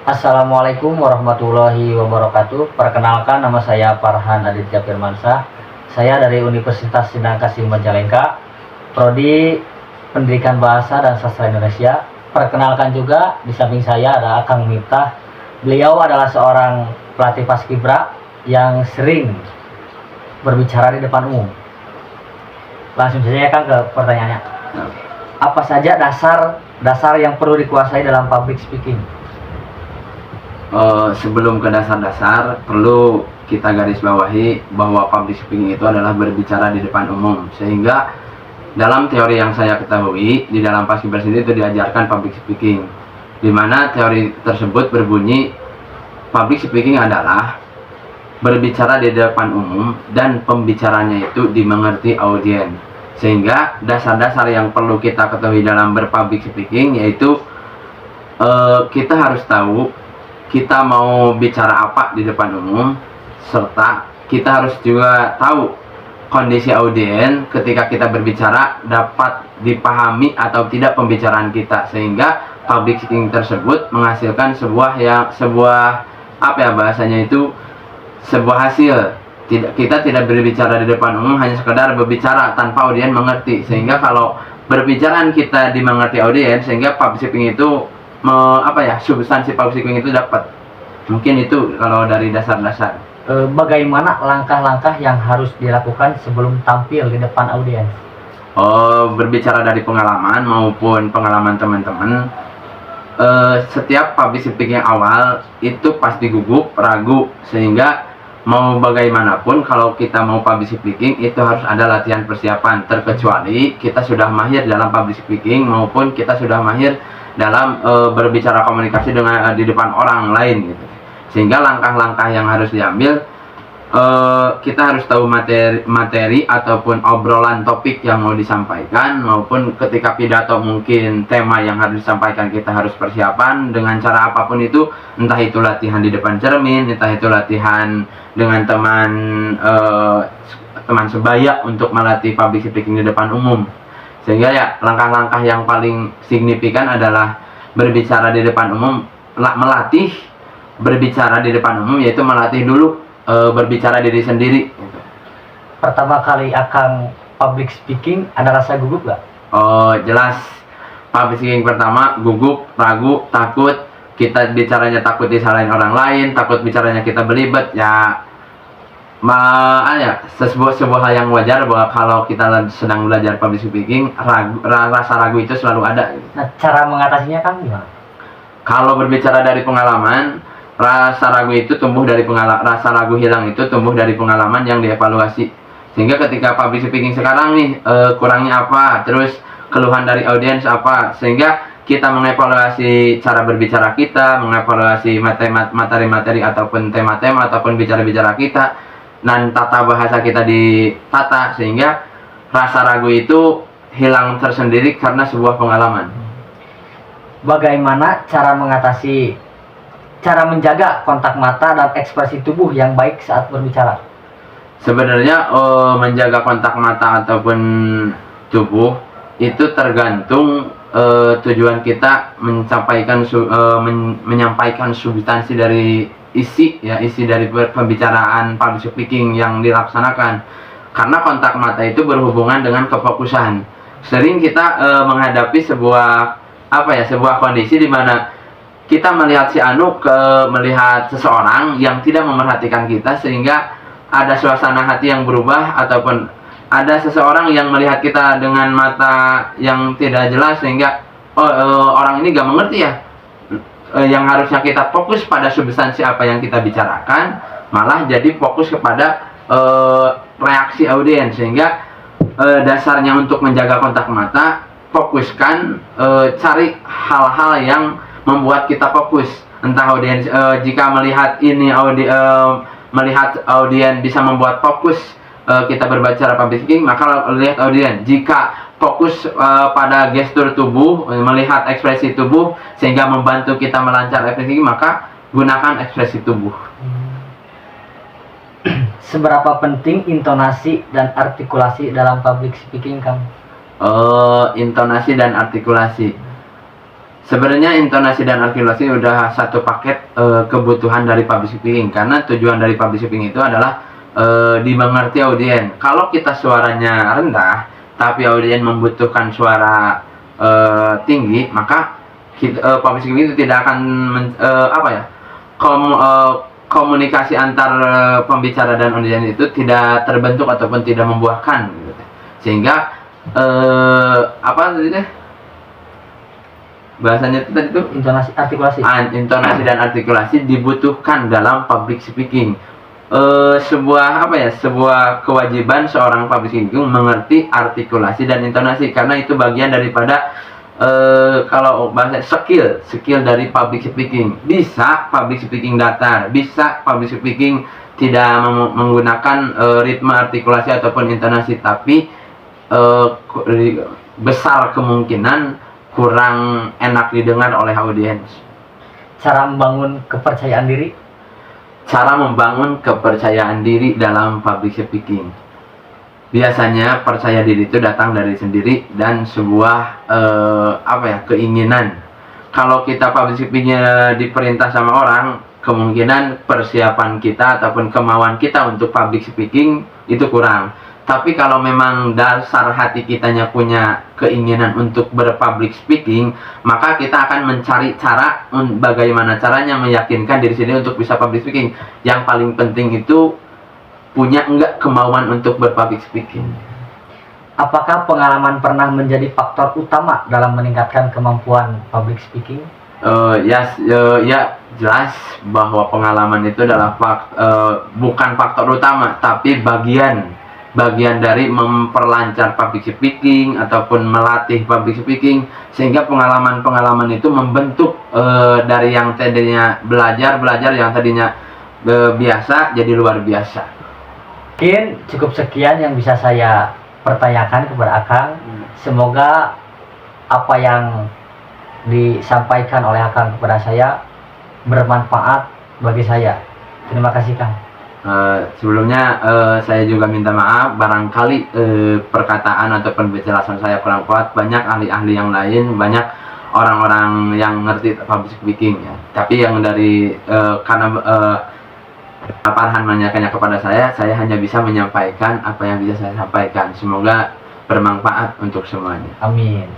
Assalamualaikum warahmatullahi wabarakatuh. Perkenalkan, nama saya Farhan Aditya Firmansyah. Saya dari Universitas Sindang Kasih Majalengka, Prodi Pendidikan Bahasa dan Sastra Indonesia. Perkenalkan juga, di samping saya ada Kang Miftah. Beliau adalah seorang pelatih paskibra yang sering berbicara di depan umum. Langsung saja Kang ke pertanyaannya. Apa saja dasar yang perlu dikuasai dalam public speaking? Sebelum ke dasar-dasar, perlu kita garis bawahi bahwa public speaking itu adalah berbicara di depan umum. Sehingga dalam teori yang saya ketahui, di dalam paskibra sendiri itu diajarkan public speaking, di mana teori tersebut berbunyi public speaking adalah berbicara di depan umum dan pembicaranya itu dimengerti audiens. Sehingga dasar-dasar yang perlu kita ketahui dalam berpublic speaking yaitu kita harus tahu kita mau bicara apa di depan umum, serta kita harus juga tahu kondisi audiens ketika kita berbicara dapat dipahami atau tidak pembicaraan kita, sehingga public speaking tersebut menghasilkan sebuah bahasanya itu sebuah hasil. Kita tidak berbicara di depan umum hanya sekedar berbicara tanpa audiens mengerti, sehingga kalau berbicaraan kita dimengerti audiens, sehingga public speaking itu substansi public speaking itu dapat. Mungkin itu kalau dari dasar-dasar. Bagaimana langkah-langkah yang harus dilakukan sebelum tampil di depan audiens? Berbicara dari pengalaman maupun pengalaman teman-teman, setiap public speaking awal itu pasti gugup, ragu, sehingga mau bagaimanapun kalau kita mau public speaking itu harus ada latihan persiapan, terkecuali kita sudah mahir dalam public speaking maupun kita sudah mahir dalam berbicara komunikasi dengan di depan orang lain gitu. Sehingga langkah-langkah yang harus diambil, kita harus tahu materi ataupun obrolan topik yang mau disampaikan, maupun ketika pidato mungkin tema yang harus disampaikan kita harus persiapan dengan cara apapun itu, entah itu latihan di depan cermin, entah itu latihan dengan teman sebaya untuk melatih public speaking di depan umum. Sehingga ya langkah-langkah yang paling signifikan adalah berbicara di depan umum, melatih berbicara di depan umum, yaitu melatih dulu berbicara diri sendiri gitu. Pertama kali akan public speaking ada rasa gugup gak? Jelas, public speaking pertama gugup, ragu, takut. Kita bicaranya takut disalahin orang lain, takut bicaranya kita belibet ya. Sebuah hal yang wajar bahwa kalau kita sedang belajar public speaking, rasa ragu itu selalu ada. Nah, cara mengatasinya kan gimana? Kalau berbicara dari pengalaman, rasa ragu hilang itu tumbuh dari pengalaman yang dievaluasi. Sehingga ketika public speaking sekarang nih, kurangnya apa, terus keluhan dari audiens apa, sehingga kita mengevaluasi cara berbicara kita, mengevaluasi materi-materi ataupun tema-tema ataupun bicara-bicara kita, dan tata bahasa kita ditata, sehingga rasa ragu itu hilang tersendiri karena sebuah pengalaman. Bagaimana cara menjaga kontak mata dan ekspresi tubuh yang baik saat berbicara? Sebenarnya menjaga kontak mata ataupun tubuh itu tergantung tujuan kita menyampaikan substansi dari isi dari pembicaraan public speaking yang dilaksanakan. Karena kontak mata itu berhubungan dengan kefokusan. Sering kita menghadapi sebuah kondisi di mana kita melihat melihat seseorang yang tidak memerhatikan kita, sehingga ada suasana hati yang berubah, ataupun ada seseorang yang melihat kita dengan mata yang tidak jelas, sehingga orang ini gak mengerti ya. Yang harusnya kita fokus pada substansi apa yang kita bicarakan, malah jadi fokus kepada reaksi audiens. Sehingga dasarnya untuk menjaga kontak mata, fokuskan, cari hal-hal yang membuat kita fokus. Entah audiens jika melihat audiens bisa membuat fokus kita berbicara public speaking, maka lihat audiens. Jika fokus pada gestur tubuh, melihat ekspresi tubuh sehingga membantu kita melancar ekspresi, maka gunakan ekspresi tubuh. Seberapa penting intonasi dan artikulasi dalam public speaking, Kang? Intonasi dan artikulasi Sebenarnya intonasi dan artikulasi udah satu paket kebutuhan dari public speaking, karena tujuan dari public speaking itu adalah dimengerti audien. Kalau kita suaranya rendah tapi audien membutuhkan suara tinggi, maka public speaking itu tidak akan komunikasi antar pembicara dan audien itu tidak terbentuk ataupun tidak membuahkan gitu. Sehingga bahasanya itu tadi tuh intonasi dan artikulasi dibutuhkan dalam public speaking. Sebuah kewajiban seorang public speaking mengerti artikulasi dan intonasi, karena itu bagian daripada kalau bahasa skill dari public speaking. Bisa public speaking datar, bisa public speaking tidak menggunakan ritme artikulasi ataupun intonasi, tapi besar kemungkinan kurang enak didengar oleh audiens. Cara membangun kepercayaan diri. Cara membangun kepercayaan diri dalam public speaking. Biasanya percaya diri itu datang dari sendiri dan sebuah keinginan. Kalau kita public speakingnya diperintah sama orang, kemungkinan persiapan kita ataupun kemauan kita untuk public speaking itu kurang. Tapi kalau memang dasar hati kitanya punya keinginan untuk berpublic speaking, maka kita akan mencari cara bagaimana caranya meyakinkan diri sendiri untuk bisa public speaking. Yang paling penting itu punya enggak kemauan untuk berpublic speaking. Apakah pengalaman pernah menjadi faktor utama dalam meningkatkan kemampuan public speaking? Ya jelas bahwa pengalaman itu adalah bukan faktor utama, tapi bagian dari memperlancar public speaking ataupun melatih public speaking, sehingga pengalaman-pengalaman itu membentuk dari yang tadinya belajar yang tadinya biasa jadi luar biasa. Mungkin cukup sekian yang bisa saya pertanyakan kepada Akang. Semoga apa yang disampaikan oleh Akang kepada saya bermanfaat bagi saya. Terima kasih, Kang. Sebelumnya saya juga minta maaf barangkali perkataan atau penjelasan saya kurang kuat. Banyak ahli-ahli yang lain, banyak orang-orang yang ngerti public speaking ya. Tapi yang dari karena Farhan menanyakannya kepada saya hanya bisa menyampaikan apa yang bisa saya sampaikan. Semoga bermanfaat untuk semuanya. Amin.